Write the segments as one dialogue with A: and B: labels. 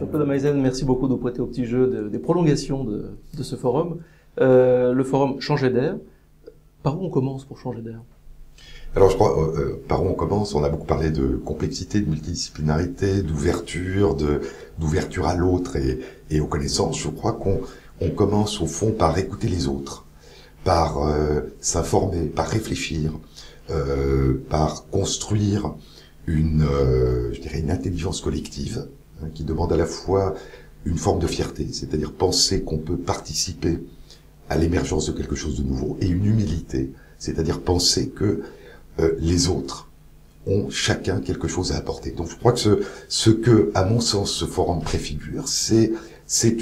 A: Claude Ameisen, merci beaucoup de nous prêter au petit jeu des prolongations de ce forum. Le forum Changer d'air. Par où on commence pour changer d'air?
B: Alors je crois, par où on commence, on a beaucoup parlé de complexité, de multidisciplinarité, d'ouverture, d'ouverture à l'autre et aux connaissances. Je crois qu'on commence au fond par écouter les autres, par s'informer, par réfléchir, par construire une intelligence collective, hein, qui demande à la fois une forme de fierté, c'est-à-dire penser qu'on peut participer à l'émergence de quelque chose de nouveau, et une humilité, c'est-à-dire penser que les autres ont chacun quelque chose à apporter. Donc je crois que ce que, à mon sens, ce forum préfigure, c'est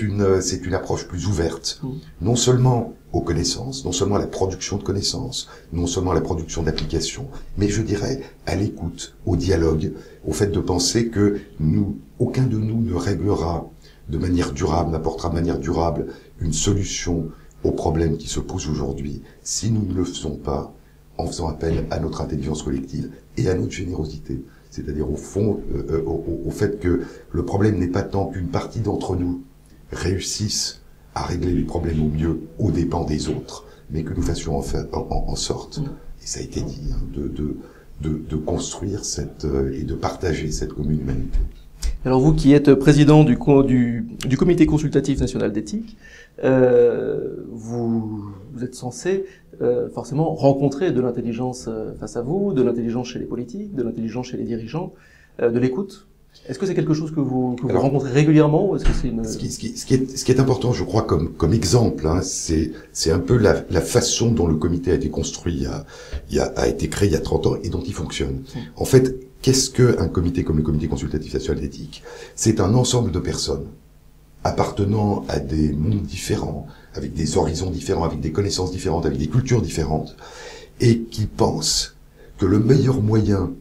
B: une approche plus ouverte, non seulement aux connaissances, non seulement à la production de connaissances, non seulement à la production d'applications, mais je dirais à l'écoute, au dialogue, au fait de penser que aucun de nous ne réglera de manière durable, n'apportera de manière durable une solution aux problèmes qui se posent aujourd'hui si nous ne le faisons pas en faisant appel à notre intelligence collective et à notre générosité. C'est-à-dire au fond, au fait que le problème n'est pas tant qu'une partie d'entre nous réussisse à régler les problèmes au mieux aux dépens des autres, mais que nous fassions en sorte, et ça a été dit, hein, de construire et de partager cette commune humanité.
A: Alors vous qui êtes président du Comité consultatif national d'éthique, vous êtes censé forcément rencontrer de l'intelligence face à vous, de l'intelligence chez les politiques, de l'intelligence chez les dirigeants, de l'écoute. Est-ce que c'est quelque chose que vous rencontrez régulièrement, ou est-ce que c'est une...
B: Ce qui est important, je crois, comme exemple, hein, c'est un peu la façon dont le comité a été construit, a été créé il y a 30 ans et dont il fonctionne. En fait, qu'est-ce qu'un comité comme le Comité consultatif national d'éthique? C'est un ensemble de personnes appartenant à des mondes différents, avec des horizons différents, avec des connaissances différentes, avec des cultures différentes, et qui pensent que le meilleur moyen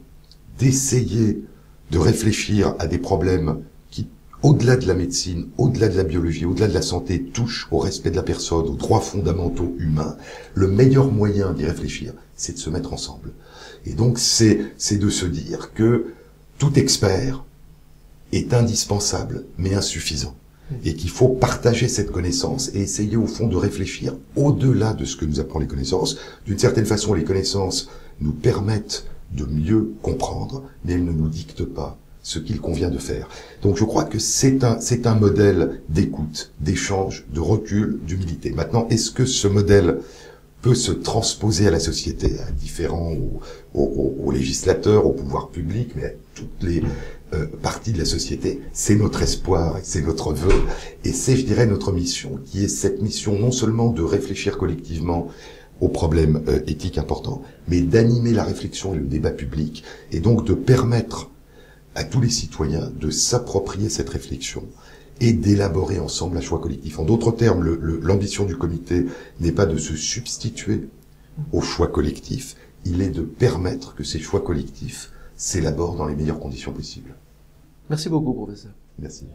B: d'essayer de réfléchir à des problèmes qui, au-delà de la médecine, au-delà de la biologie, au-delà de la santé, touchent au respect de la personne, aux droits fondamentaux humains, le meilleur moyen d'y réfléchir, c'est de se mettre ensemble. Et donc, c'est de se dire que tout expert est indispensable, mais insuffisant. Et qu'il faut partager cette connaissance et essayer au fond de réfléchir au-delà de ce que nous apprend les connaissances. D'une certaine façon, les connaissances nous permettent de mieux comprendre, mais elles ne nous dictent pas ce qu'il convient de faire. Donc je crois que c'est un modèle d'écoute, d'échange, de recul, d'humilité. Maintenant, est-ce que ce modèle peut se transposer à la société, à différents, aux législateurs, au pouvoir public, mais à toutes les parties de la société? C'est notre espoir, c'est notre vœu, et c'est, je dirais, notre mission, qui est cette mission non seulement de réfléchir collectivement aux problèmes éthiques importants, mais d'animer la réflexion et le débat public, et donc de permettre à tous les citoyens de s'approprier cette réflexion et d'élaborer ensemble un choix collectif. En d'autres termes, l'ambition du comité n'est pas de se substituer au choix collectif, il est de permettre que ces choix collectifs s'élaborent dans les meilleures conditions possibles.
A: Merci beaucoup, professeur.
B: Merci.